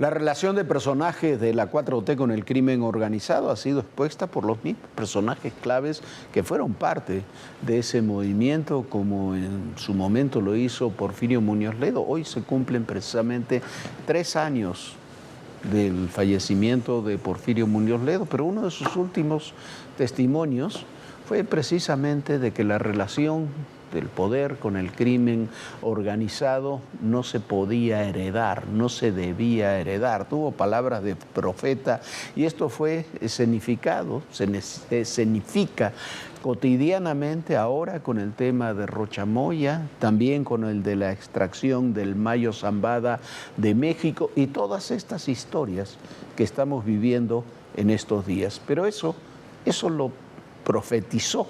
La relación de personajes de la 4T con el crimen organizado ha sido expuesta por los mismos personajes claves que fueron parte de ese movimiento, como en su momento lo hizo Porfirio Muñoz Ledo. Hoy se cumplen precisamente 3 años del fallecimiento de Porfirio Muñoz Ledo, pero uno de sus últimos testimonios fue precisamente de que la relación del poder con el crimen organizado no se podía heredar, no se debía heredar. Tuvo palabras de profeta y esto fue escenificado, se escenifica cotidianamente ahora con el tema de Rocha Moya, también con el de la extracción del Mayo Zambada de México y todas estas historias que estamos viviendo en estos días. Pero eso lo profetizó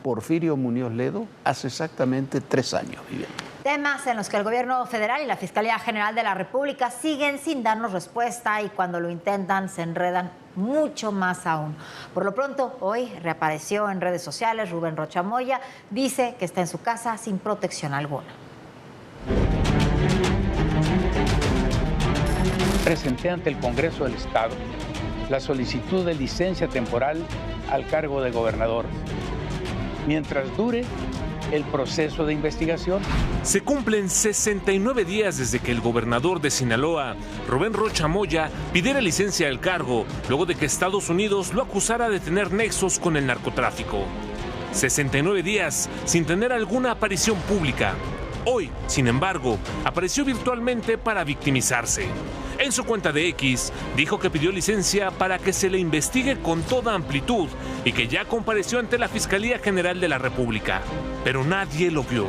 Porfirio Muñoz Ledo hace exactamente 3 años, Viviana. Temas en los que el gobierno federal y la Fiscalía General de la República siguen sin darnos respuesta y cuando lo intentan se enredan mucho más aún. Por lo pronto, hoy reapareció en redes sociales Rubén Rocha Moya, dice que está en su casa sin protección alguna. Presenté ante el Congreso del Estado la solicitud de licencia temporal al cargo de gobernador, mientras dure el proceso de investigación. Se cumplen 69 días desde que el gobernador de Sinaloa, Rubén Rocha Moya, pidiera licencia al cargo, luego de que Estados Unidos lo acusara de tener nexos con el narcotráfico. 69 días sin tener alguna aparición pública. Hoy, sin embargo, apareció virtualmente para victimizarse. En su cuenta de X, dijo que pidió licencia para que se le investigue con toda amplitud y que ya compareció ante la Fiscalía General de la República. Pero nadie lo vio.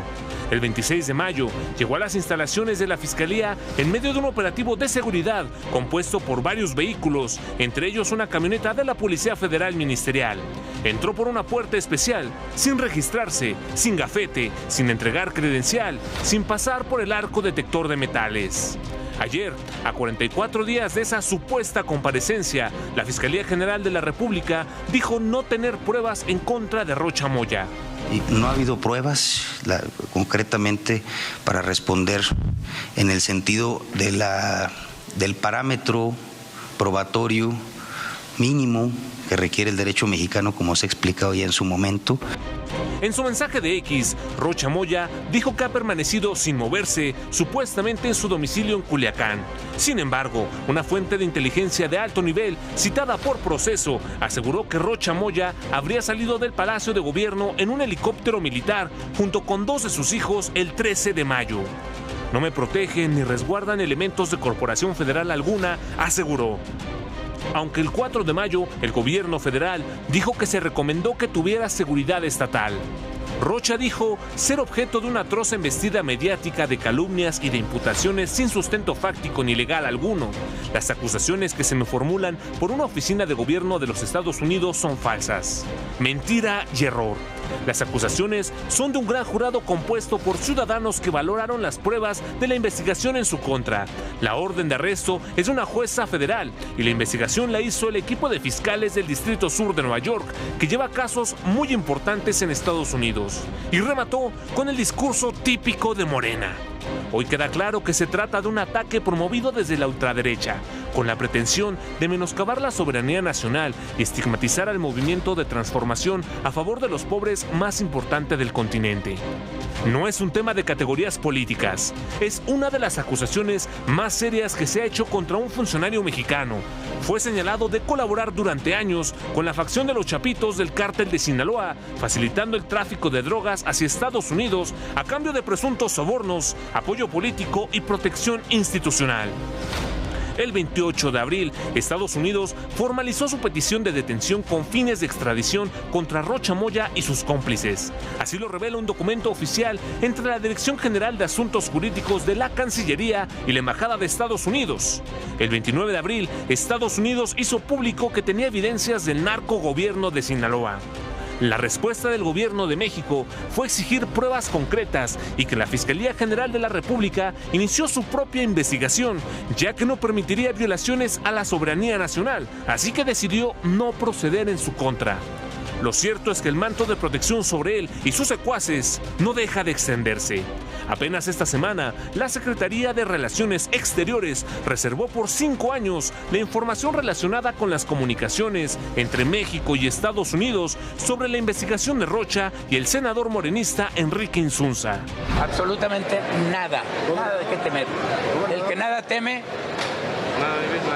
El 26 de mayo llegó a las instalaciones de la Fiscalía en medio de un operativo de seguridad compuesto por varios vehículos, entre ellos una camioneta de la Policía Federal Ministerial. Entró por una puerta especial, sin registrarse, sin gafete, sin entregar credencial, sin pasar por el arco detector de metales. Ayer, a 44 días de esa supuesta comparecencia, la Fiscalía General de la República dijo no tener pruebas en contra de Rocha Moya. Y no ha habido pruebas concretamente para responder en el sentido de del parámetro probatorio mínimo que requiere el derecho mexicano, como se ha explicado ya en su momento. En su mensaje de X, Rocha Moya dijo que ha permanecido sin moverse, supuestamente en su domicilio en Culiacán. Sin embargo, una fuente de inteligencia de alto nivel, citada por Proceso, aseguró que Rocha Moya habría salido del Palacio de Gobierno en un helicóptero militar junto con 2 de sus hijos el 13 de mayo. No me protegen ni resguardan elementos de corporación federal alguna, aseguró. Aunque el 4 de mayo el gobierno federal dijo que se recomendó que tuviera seguridad estatal. Rocha dijo ser objeto de una atroz embestida mediática de calumnias y de imputaciones sin sustento fáctico ni legal alguno. Las acusaciones que se me formulan por una oficina de gobierno de los Estados Unidos son falsas. Mentira y error. Las acusaciones son de un gran jurado compuesto por ciudadanos que valoraron las pruebas de la investigación en su contra. La orden de arresto es de una jueza federal y la investigación la hizo el equipo de fiscales del Distrito Sur de Nueva York, que lleva casos muy importantes en Estados Unidos. Y remató con el discurso típico de Morena. Hoy queda claro que se trata de un ataque promovido desde la ultraderecha, con la pretensión de menoscabar la soberanía nacional y estigmatizar al movimiento de transformación a favor de los pobres más importante del continente. No es un tema de categorías políticas, es una de las acusaciones más serias que se ha hecho contra un funcionario mexicano. Fue señalado de colaborar durante años con la facción de los Chapitos del Cártel de Sinaloa, facilitando el tráfico de drogas hacia Estados Unidos a cambio de presuntos sobornos, apoyo político y protección institucional. El 28 de abril, Estados Unidos formalizó su petición de detención con fines de extradición contra Rocha Moya y sus cómplices. Así lo revela un documento oficial entre la Dirección General de Asuntos Jurídicos de la Cancillería y la Embajada de Estados Unidos. El 29 de abril, Estados Unidos hizo público que tenía evidencias del narcogobierno de Sinaloa. La respuesta del gobierno de México fue exigir pruebas concretas y que la Fiscalía General de la República inició su propia investigación, ya que no permitiría violaciones a la soberanía nacional, así que decidió no proceder en su contra. Lo cierto es que el manto de protección sobre él y sus secuaces no deja de extenderse. Apenas esta semana, la Secretaría de Relaciones Exteriores reservó por 5 años la información relacionada con las comunicaciones entre México y Estados Unidos sobre la investigación de Rocha y el senador morenista Enrique Insunza. Absolutamente nada, nada de qué temer. El que nada teme,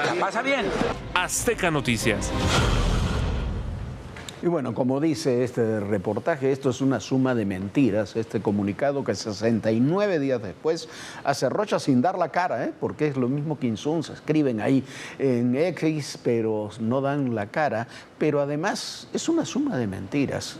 la pasa bien. Azteca Noticias. Y bueno, como dice este reportaje, esto es una suma de mentiras, este comunicado que 69 días después hace Rocha sin dar la cara, porque es lo mismo que Insunza, escriben ahí en X, pero no dan la cara, pero además es una suma de mentiras.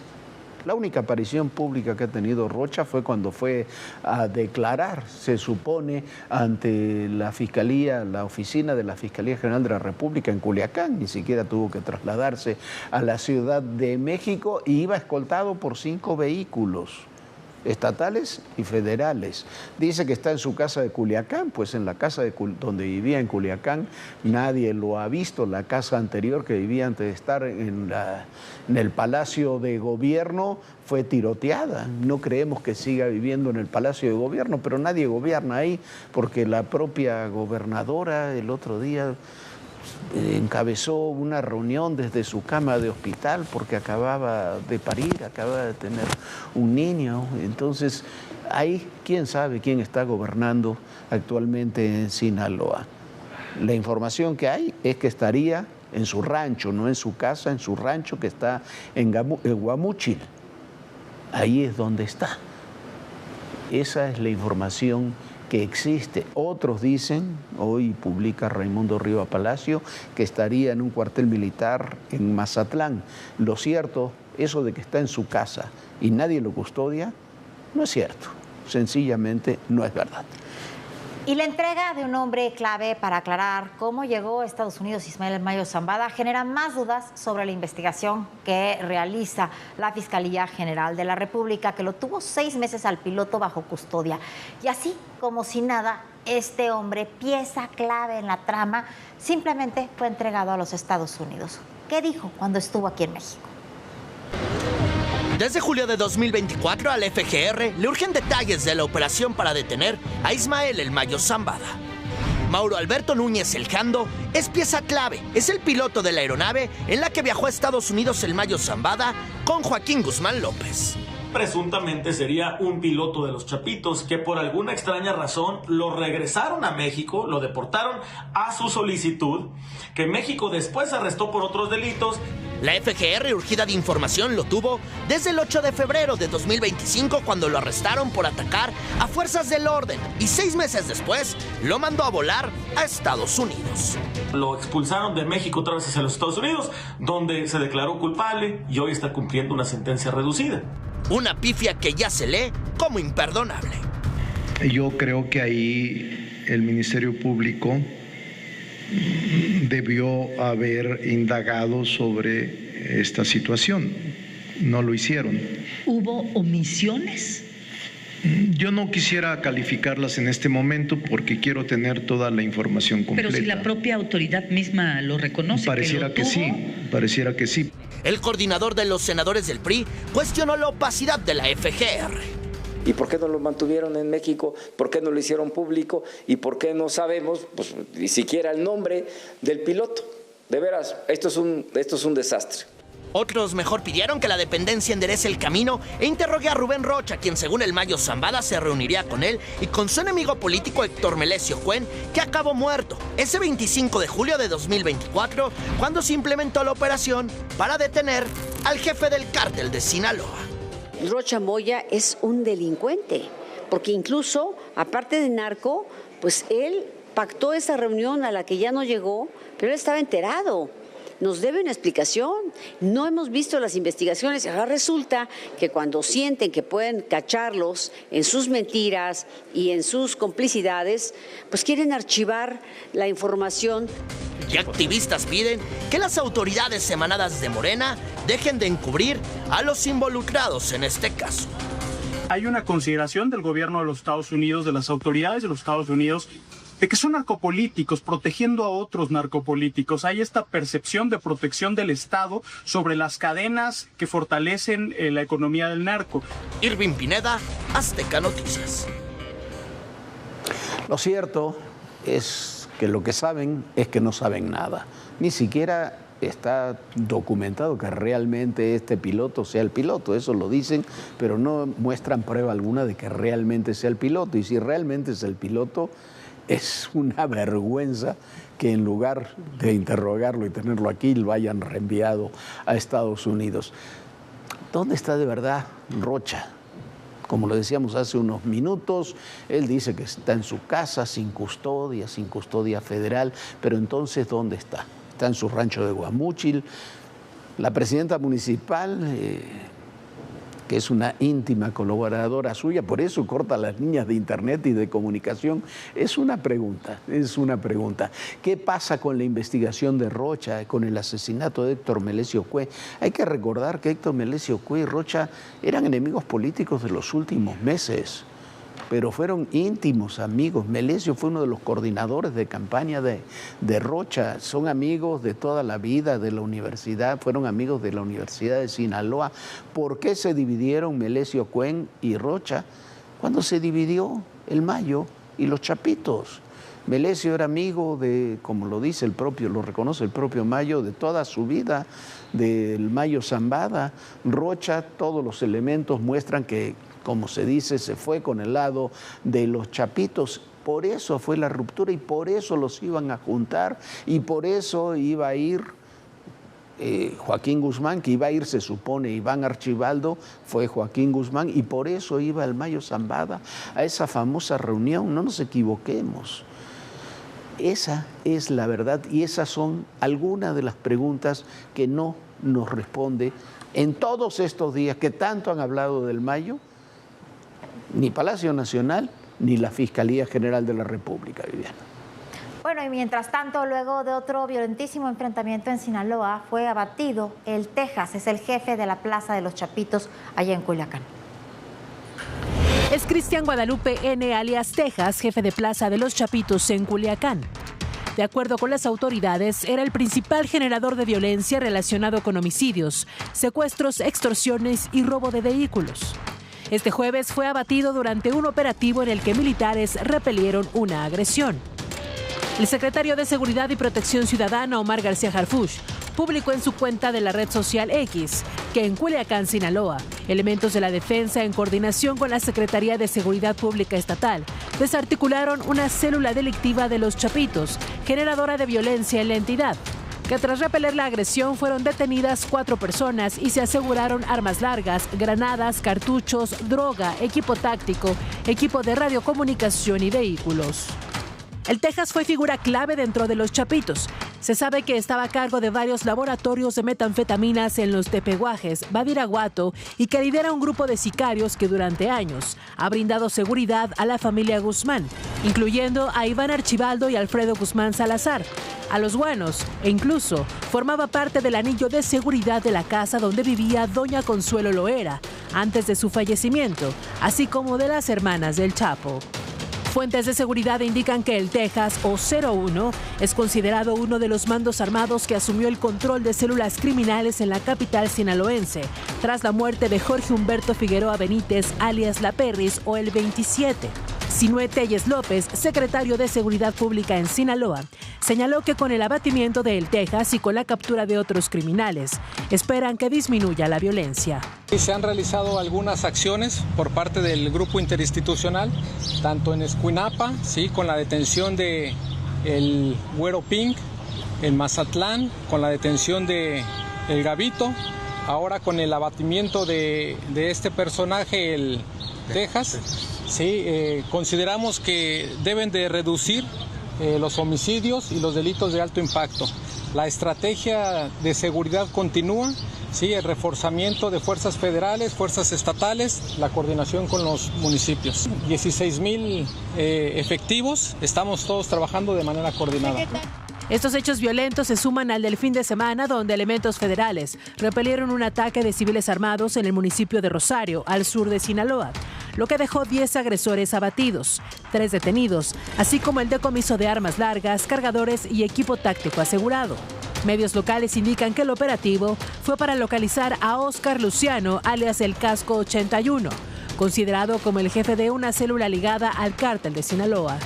La única aparición pública que ha tenido Rocha fue cuando fue a declarar, se supone, ante la Fiscalía, la oficina de la Fiscalía General de la República en Culiacán. Ni siquiera tuvo que trasladarse a la Ciudad de México y iba escoltado por 5 vehículos estatales y federales. Dice que está en su casa de Culiacán, pues en la casa donde vivía en Culiacán nadie lo ha visto. La casa anterior que vivía antes de estar en el Palacio de Gobierno fue tiroteada. No creemos que siga viviendo en el Palacio de Gobierno, pero nadie gobierna ahí porque la propia gobernadora el otro día encabezó una reunión desde su cama de hospital porque acababa de parir, acababa de tener un niño. Entonces, ahí quién sabe quién está gobernando actualmente en Sinaloa. La información que hay es que estaría en su rancho, no en su casa, en su rancho que está en Guamúchil. Ahí es donde está. Esa es la información que existe. Otros dicen, hoy publica Raimundo Riva Palacio, que estaría en un cuartel militar en Mazatlán. Lo cierto, eso de que está en su casa y nadie lo custodia, no es cierto. Sencillamente no es verdad. Y la entrega de un hombre clave para aclarar cómo llegó a Estados Unidos Ismael El Mayo Zambada genera más dudas sobre la investigación que realiza la Fiscalía General de la República, que lo tuvo 6 meses al piloto bajo custodia. Y así como si nada, este hombre, pieza clave en la trama, simplemente fue entregado a los Estados Unidos. ¿Qué dijo cuando estuvo aquí en México? Desde julio de 2024 al FGR le urgen detalles de la operación para detener a Ismael El Mayo Zambada. Mauro Alberto Núñez El Jando es pieza clave, es el piloto de la aeronave en la que viajó a Estados Unidos El Mayo Zambada con Joaquín Guzmán López. Presuntamente sería un piloto de los Chapitos que por alguna extraña razón lo regresaron a México, lo deportaron a su solicitud, que México después arrestó por otros delitos. La FGR, urgida de información, lo tuvo desde el 8 de febrero de 2025 cuando lo arrestaron por atacar a fuerzas del orden y 6 meses después lo mandó a volar a Estados Unidos. Lo expulsaron de México otra vez hacia los Estados Unidos, donde se declaró culpable y hoy está cumpliendo una sentencia reducida. Una pifia que ya se lee como imperdonable. Yo creo que ahí el Ministerio Público debió haber indagado sobre esta situación. No lo hicieron. ¿Hubo omisiones? Yo no quisiera calificarlas en este momento porque quiero tener toda la información completa. Pero si la propia autoridad misma lo reconoce. Pareciera que sí. El coordinador de los senadores del PRI cuestionó la opacidad de la FGR. ¿Y por qué no lo mantuvieron en México? ¿Por qué no lo hicieron público? ¿Y por qué no sabemos, pues, ni siquiera el nombre del piloto? De veras, esto es un desastre. Otros mejor pidieron que la dependencia enderece el camino e interrogue a Rubén Rocha, quien según El Mayo Zambada se reuniría con él y con su enemigo político Héctor Melesio Cuen, que acabó muerto ese 25 de julio de 2024, cuando se implementó la operación para detener al jefe del cártel de Sinaloa. Rocha Moya es un delincuente, porque incluso, aparte de narco, pues él pactó esa reunión a la que ya no llegó, pero él estaba enterado. Nos debe una explicación. No hemos visto las investigaciones. Ahora resulta que cuando sienten que pueden cacharlos en sus mentiras y en sus complicidades, pues quieren archivar la información. Y activistas piden que las autoridades emanadas de Morena dejen de encubrir a los involucrados en este caso. Hay una consideración del gobierno de los Estados Unidos, de las autoridades de los Estados Unidos, de que son narcopolíticos, protegiendo a otros narcopolíticos. Hay esta percepción de protección del Estado sobre las cadenas que fortalecen la economía del narco. Irving Pineda, Azteca Noticias. Lo cierto es que lo que saben es que no saben nada. Ni siquiera está documentado que realmente este piloto sea el piloto. Eso lo dicen, pero no muestran prueba alguna de que realmente sea el piloto. Y si realmente es el piloto, es una vergüenza que en lugar de interrogarlo y tenerlo aquí, lo hayan reenviado a Estados Unidos. ¿Dónde está de verdad Rocha? Como lo decíamos hace unos minutos, él dice que está en su casa, sin custodia federal, pero entonces, ¿dónde está? Está en su rancho de Guamúchil. La presidenta municipal, que es una íntima colaboradora suya, por eso corta las líneas de internet y de comunicación. Es una pregunta. ¿Qué pasa con la investigación de Rocha, con el asesinato de Héctor Melesio Cue? Hay que recordar que Héctor Melesio Cue y Rocha eran enemigos políticos de los últimos meses, pero fueron íntimos amigos. Melesio fue uno de los coordinadores de campaña de Rocha. Son amigos de toda la vida de la universidad, fueron amigos de la Universidad de Sinaloa. ¿Por qué se dividieron Melesio Cue y Rocha? Cuando se dividió el Mayo y los Chapitos. Melesio era amigo de, como lo dice lo reconoce el propio Mayo, de toda su vida, del Mayo Zambada. Rocha, todos los elementos muestran que, como se dice, se fue con el lado de los Chapitos. Por eso fue la ruptura y por eso los iban a juntar y por eso iba a ir Joaquín Guzmán, que iba a ir, se supone, Iván Archibaldo, fue Joaquín Guzmán, y por eso iba el Mayo Zambada a esa famosa reunión. No nos equivoquemos. Esa es la verdad y esas son algunas de las preguntas que no nos responde en todos estos días que tanto han hablado del Mayo, ni Palacio Nacional, ni la Fiscalía General de la República, Viviana. Bueno, y mientras tanto, luego de otro violentísimo enfrentamiento en Sinaloa, fue abatido el Texas, es el jefe de la Plaza de los Chapitos, allá en Culiacán. Es Cristian Guadalupe N., alias Texas, jefe de Plaza de los Chapitos en Culiacán. De acuerdo con las autoridades, era el principal generador de violencia relacionado con homicidios, secuestros, extorsiones y robo de vehículos. Este jueves fue abatido durante un operativo en el que militares repelieron una agresión. El secretario de Seguridad y Protección Ciudadana, Omar García Harfuch, publicó en su cuenta de la red social X que en Culiacán, Sinaloa, elementos de la defensa en coordinación con la Secretaría de Seguridad Pública Estatal desarticularon una célula delictiva de los Chapitos, generadora de violencia en la entidad, que tras repeler la agresión fueron detenidas 4 personas y se aseguraron armas largas, granadas, cartuchos, droga, equipo táctico, equipo de radiocomunicación y vehículos. El Texas fue figura clave dentro de los Chapitos. Se sabe que estaba a cargo de varios laboratorios de metanfetaminas en los Tepehuajes, Badiraguato, y que lidera un grupo de sicarios que durante años ha brindado seguridad a la familia Guzmán, incluyendo a Iván Archibaldo y Alfredo Guzmán Salazar, a los buenos, e incluso formaba parte del anillo de seguridad de la casa donde vivía doña Consuelo Loera antes de su fallecimiento, así como de las hermanas del Chapo. Fuentes de seguridad indican que el Texas, o 01, es considerado uno de los mandos armados que asumió el control de células criminales en la capital sinaloense, tras la muerte de Jorge Humberto Figueroa Benítez, alias La Perris, o el 27. Sinué Telles López, secretario de Seguridad Pública en Sinaloa, señaló que con el abatimiento de El Texas y con la captura de otros criminales, esperan que disminuya la violencia. Se han realizado algunas acciones por parte del grupo interinstitucional, tanto en Escuinapa, ¿sí?, con la detención de el Güero Pink, en Mazatlán, con la detención de el Gavito, ahora con el abatimiento de este personaje, el Texas. Sí, consideramos que deben de reducir los homicidios y los delitos de alto impacto. La estrategia de seguridad continúa, sí, el reforzamiento de fuerzas federales, fuerzas estatales, la coordinación con los municipios. 16,000 efectivos, estamos todos trabajando de manera coordinada. Estos hechos violentos se suman al del fin de semana, donde elementos federales repelieron un ataque de civiles armados en el municipio de Rosario, al sur de Sinaloa, lo que dejó 10 agresores abatidos, 3 detenidos, así como el decomiso de armas largas, cargadores y equipo táctico asegurado. Medios locales indican que el operativo fue para localizar a Óscar Luciano, alias el Casco 81, considerado como el jefe de una célula ligada al cártel de Sinaloa.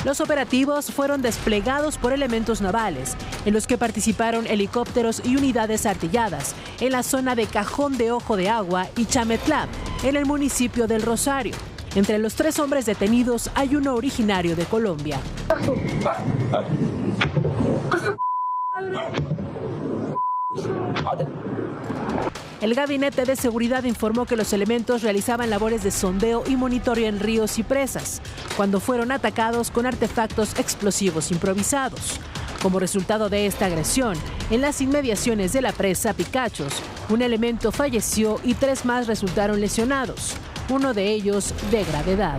Los operativos fueron desplegados por elementos navales, en los que participaron helicópteros y unidades artilladas, en la zona de Cajón de Ojo de Agua y Chametlán, en el municipio del Rosario. Entre los 3 hombres detenidos hay uno originario de Colombia. El Gabinete de Seguridad informó que los elementos realizaban labores de sondeo y monitoreo en ríos y presas, cuando fueron atacados con artefactos explosivos improvisados. Como resultado de esta agresión, en las inmediaciones de la presa Picachos, un elemento falleció y 3 más resultaron lesionados, uno de ellos de gravedad.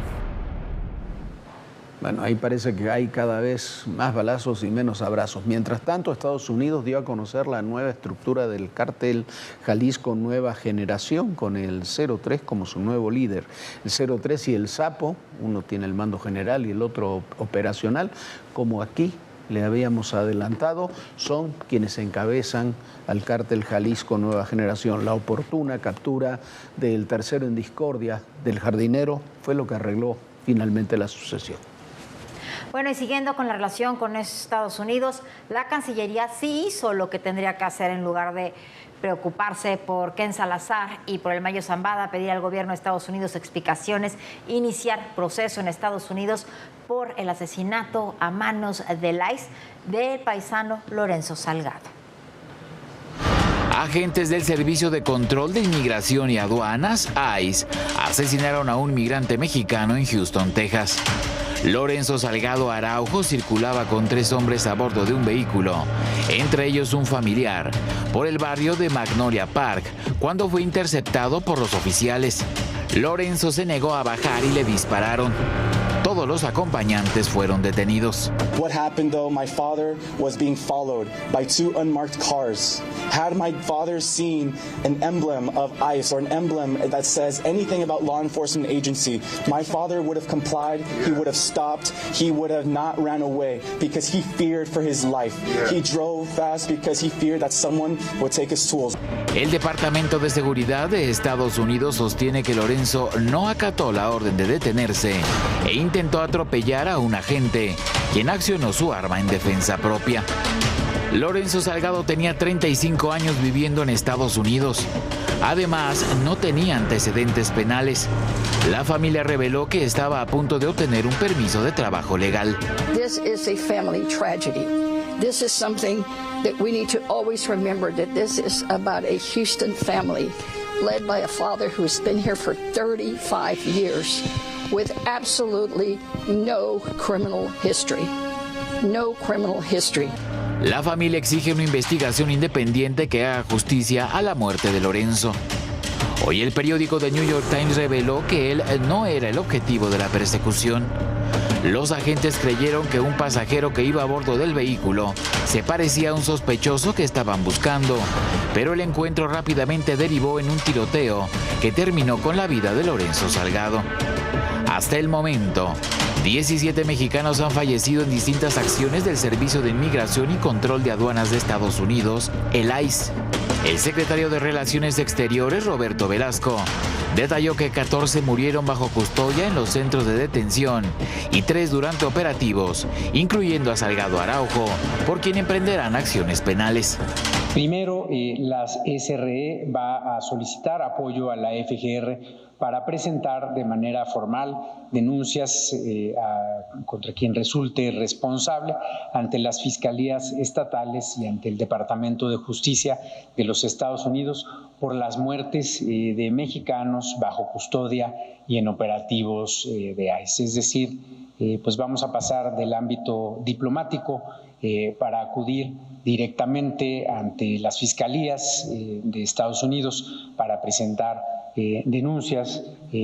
Bueno, ahí parece que hay cada vez más balazos y menos abrazos. Mientras tanto, Estados Unidos dio a conocer la nueva estructura del cártel Jalisco Nueva Generación, con el 03 como su nuevo líder. El 03 y el Sapo, uno tiene el mando general y el otro operacional, como aquí le habíamos adelantado, son quienes encabezan al cártel Jalisco Nueva Generación. La oportuna captura del tercero en discordia, del jardinero, fue lo que arregló finalmente la sucesión. Bueno, y siguiendo con la relación con Estados Unidos, la Cancillería sí hizo lo que tendría que hacer en lugar de preocuparse por Ken Salazar y por el Mayo Zambada, pedir al gobierno de Estados Unidos explicaciones, iniciar proceso en Estados Unidos por el asesinato a manos del ICE del paisano Lorenzo Salgado. Agentes del Servicio de Control de Inmigración y Aduanas, ICE, asesinaron a un migrante mexicano en Houston, Texas. Lorenzo Salgado Araujo circulaba con 3 hombres a bordo de un vehículo, entre ellos un familiar, por el barrio de Magnolia Park, cuando fue interceptado por los oficiales. Lorenzo se negó a bajar y le dispararon. Todos los acompañantes fueron detenidos. What happened though, my father was being followed by 2 unmarked cars. Had my father seen an emblem of ICE or an emblem that says anything about law enforcement agency, my father would have complied, he would have stopped, he would have not ran away because he feared for his life. He drove fast because he feared that someone would take his tools. El Departamento de Seguridad de Estados Unidos sostiene que Lorenzo no acató la orden de detenerse e intentó atropellar a un agente, quien accionó su arma en defensa propia. Lorenzo Salgado tenía 35 años viviendo en Estados Unidos. Además, no tenía antecedentes penales. La familia reveló que estaba a punto de obtener un permiso de trabajo legal. This is a family tragedy. This is something that we need to always remember, that this is about a Houston family led by a father who's been here for 35 years with absolutely no criminal history. No criminal history. La familia exige una investigación independiente que haga justicia a la muerte de Lorenzo. Hoy el periódico The New York Times reveló que él no era el objetivo de la persecución. Los agentes creyeron que un pasajero que iba a bordo del vehículo se parecía a un sospechoso que estaban buscando, pero el encuentro rápidamente derivó en un tiroteo que terminó con la vida de Lorenzo Salgado. Hasta el momento, 17 mexicanos han fallecido en distintas acciones del Servicio de Inmigración y Control de Aduanas de Estados Unidos, el ICE. El secretario de Relaciones Exteriores, Roberto Velasco, detalló que 14 murieron bajo custodia en los centros de detención y 3 durante operativos, incluyendo a Salgado Araujo, por quien emprenderán acciones penales. Primero, las SRE va a solicitar apoyo a la FGR para presentar de manera formal denuncias contra quien resulte responsable ante las fiscalías estatales y ante el Departamento de Justicia de los Estados Unidos por las muertes de mexicanos bajo custodia y en operativos de ICE. Es decir, pues vamos a pasar del ámbito diplomático para acudir directamente ante las fiscalías de Estados Unidos para presentar denuncias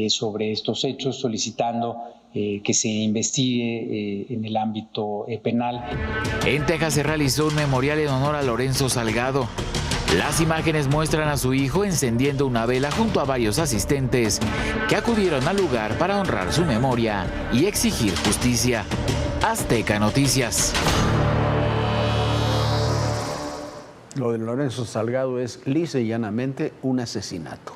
sobre estos hechos, solicitando que se investigue en el ámbito penal. En Texas se realizó un memorial en honor a Lorenzo Salgado. Las imágenes muestran a su hijo encendiendo una vela junto a varios asistentes que acudieron al lugar para honrar su memoria y exigir justicia. Azteca Noticias. Lo de Lorenzo Salgado es lisa y llanamente un asesinato.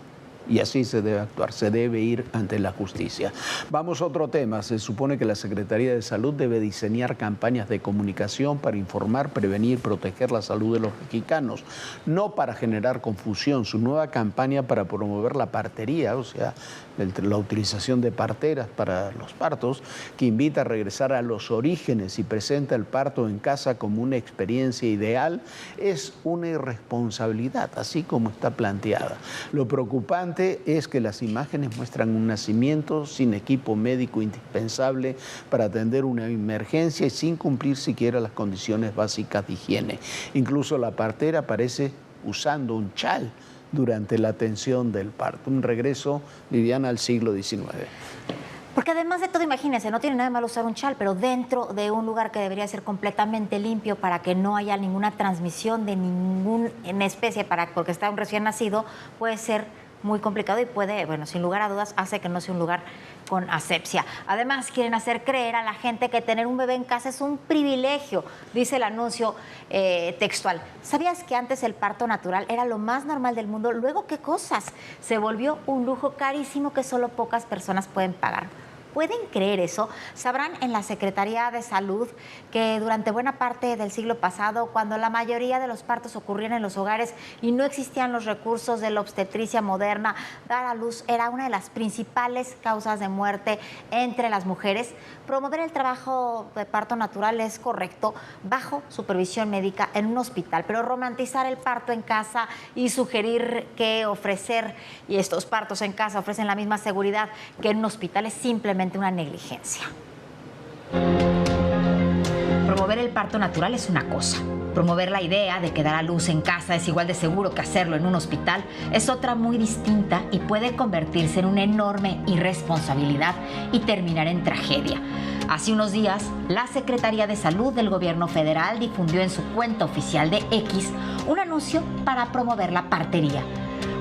Y así se debe actuar, se debe ir ante la justicia. Vamos a otro tema. Se supone que la Secretaría de Salud debe diseñar campañas de comunicación para informar, prevenir, proteger la salud de los mexicanos, no para generar confusión. Su nueva campaña para promover la partería, o sea, la utilización de parteras para los partos, que invita a regresar a los orígenes y presenta el parto en casa como una experiencia ideal, es una irresponsabilidad, así como está planteada. Lo preocupante es que las imágenes muestran un nacimiento sin equipo médico indispensable para atender una emergencia y sin cumplir siquiera las condiciones básicas de higiene. Incluso la partera aparece usando un chal durante la atención del parto. Un regreso, Viviana, al siglo XIX. Porque además de todo, imagínense, no tiene nada de malo usar un chal, pero dentro de un lugar que debería ser completamente limpio para que no haya ninguna transmisión de ninguna especie, porque está un recién nacido, puede ser muy complicado y puede, bueno, sin lugar a dudas, hace que no sea un lugar con asepsia. Además, quieren hacer creer a la gente que tener un bebé en casa es un privilegio, dice el anuncio textual. ¿Sabías que antes el parto natural era lo más normal del mundo? Luego, ¿qué cosas? Se volvió un lujo carísimo que solo pocas personas pueden pagar. ¿Pueden creer eso? Sabrán en la Secretaría de Salud que durante buena parte del siglo pasado, cuando la mayoría de los partos ocurrían en los hogares y no existían los recursos de la obstetricia moderna, dar a luz era una de las principales causas de muerte entre las mujeres. Promover el trabajo de parto natural es correcto bajo supervisión médica en un hospital, pero romantizar el parto en casa y sugerir que ofrecer y estos partos en casa ofrecen la misma seguridad que en un hospital es simplemente una negligencia. Promover el parto natural es una cosa. Promover la idea de que dar a luz en casa es igual de seguro que hacerlo en un hospital es otra muy distinta y puede convertirse en una enorme irresponsabilidad y terminar en tragedia. Hace unos días, la Secretaría de Salud del Gobierno Federal difundió en su cuenta oficial de X un anuncio para promover la partería.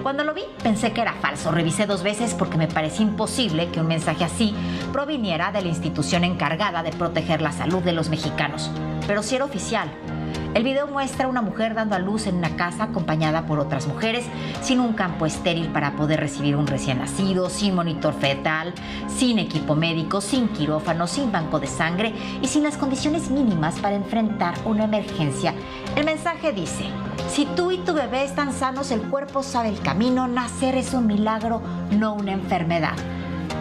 Cuando lo vi, pensé que era falso. Revisé 2 veces porque me parecía imposible que un mensaje así proviniera de la institución encargada de proteger la salud de los mexicanos. Pero sí era oficial. El video muestra a una mujer dando a luz en una casa acompañada por otras mujeres, sin un campo estéril para poder recibir un recién nacido, sin monitor fetal, sin equipo médico, sin quirófano, sin banco de sangre y sin las condiciones mínimas para enfrentar una emergencia. El mensaje dice: si tú y tu bebé están sanos, el cuerpo sabe el camino, nacer es un milagro, no una enfermedad.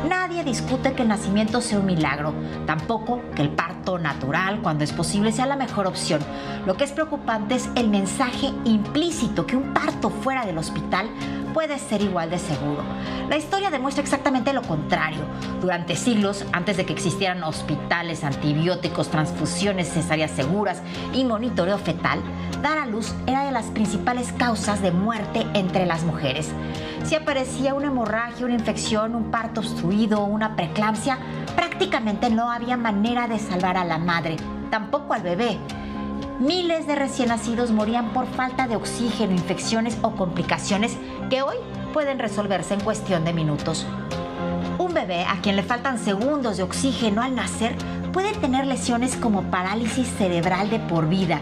Nadie discute que el nacimiento sea un milagro, tampoco que el parto natural, cuando es posible, sea la mejor opción. Lo que es preocupante es el mensaje implícito que un parto fuera del hospital puede ser igual de seguro. La historia demuestra exactamente lo contrario. Durante siglos, antes de que existieran hospitales, antibióticos, transfusiones cesáreas seguras y monitoreo fetal, dar a luz era de las principales causas de muerte entre las mujeres. Si aparecía una hemorragia, una infección, un parto obstruido o una preeclampsia, prácticamente no había manera de salvar a la madre, tampoco al bebé. Miles de recién nacidos morían por falta de oxígeno, infecciones o complicaciones que hoy pueden resolverse en cuestión de minutos. Un bebé a quien le faltan segundos de oxígeno al nacer puede tener lesiones como parálisis cerebral de por vida.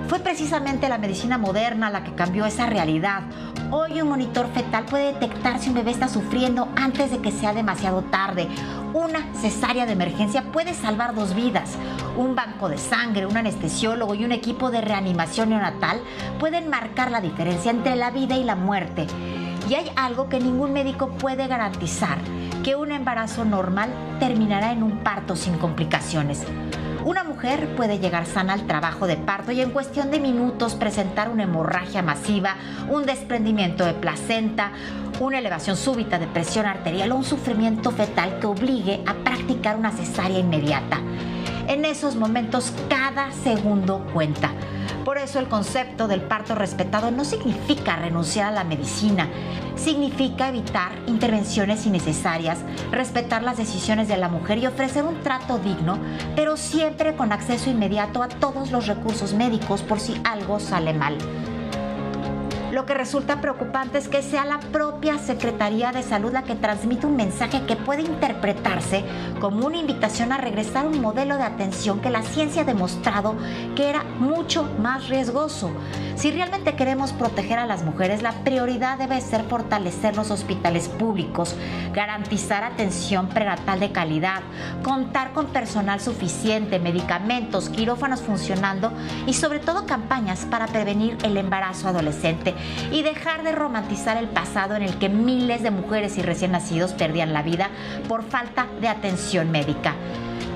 Fue precisamente la medicina moderna la que cambió esa realidad. Hoy un monitor fetal puede detectar si un bebé está sufriendo antes de que sea demasiado tarde. Una cesárea de emergencia puede salvar 2 vidas. Un banco de sangre, un anestesiólogo y un equipo de reanimación neonatal pueden marcar la diferencia entre la vida y la muerte. Y hay algo que ningún médico puede garantizar: que un embarazo normal terminará en un parto sin complicaciones. Una mujer puede llegar sana al trabajo de parto y en cuestión de minutos presentar una hemorragia masiva, un desprendimiento de placenta, una elevación súbita de presión arterial o un sufrimiento fetal que obligue a practicar una cesárea inmediata. En esos momentos, cada segundo cuenta. Por eso el concepto del parto respetado no significa renunciar a la medicina, significa evitar intervenciones innecesarias, respetar las decisiones de la mujer y ofrecer un trato digno, pero siempre con acceso inmediato a todos los recursos médicos por si algo sale mal. Lo que resulta preocupante es que sea la propia Secretaría de Salud la que transmite un mensaje que puede interpretarse como una invitación a regresar a un modelo de atención que la ciencia ha demostrado que era mucho más riesgoso. Si realmente queremos proteger a las mujeres, la prioridad debe ser fortalecer los hospitales públicos, garantizar atención prenatal de calidad, contar con personal suficiente, medicamentos, quirófanos funcionando y sobre todo campañas para prevenir el embarazo adolescente y dejar de romantizar el pasado en el que miles de mujeres y recién nacidos perdían la vida por falta de atención médica.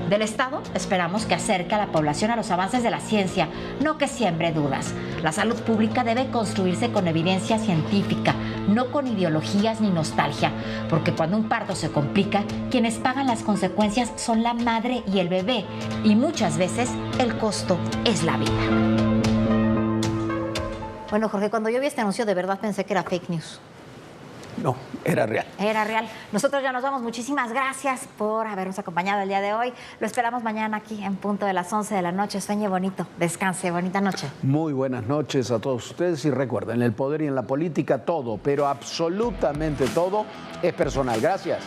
Del Estado esperamos que acerque a la población a los avances de la ciencia, no que siembre dudas. La salud pública debe construirse con evidencia científica, no con ideologías ni nostalgia, porque cuando un parto se complica, quienes pagan las consecuencias son la madre y el bebé, y muchas veces el costo es la vida. Bueno, Jorge, cuando yo vi este anuncio de verdad pensé que era fake news. No, era real. Era real. Nosotros ya nos vamos. Muchísimas gracias por habernos acompañado el día de hoy. Lo esperamos mañana aquí en punto de las 11 de la noche. Sueñe bonito, descanse, bonita noche. Muy buenas noches a todos ustedes y recuerden, en el poder y en la política todo, pero absolutamente todo es personal. Gracias.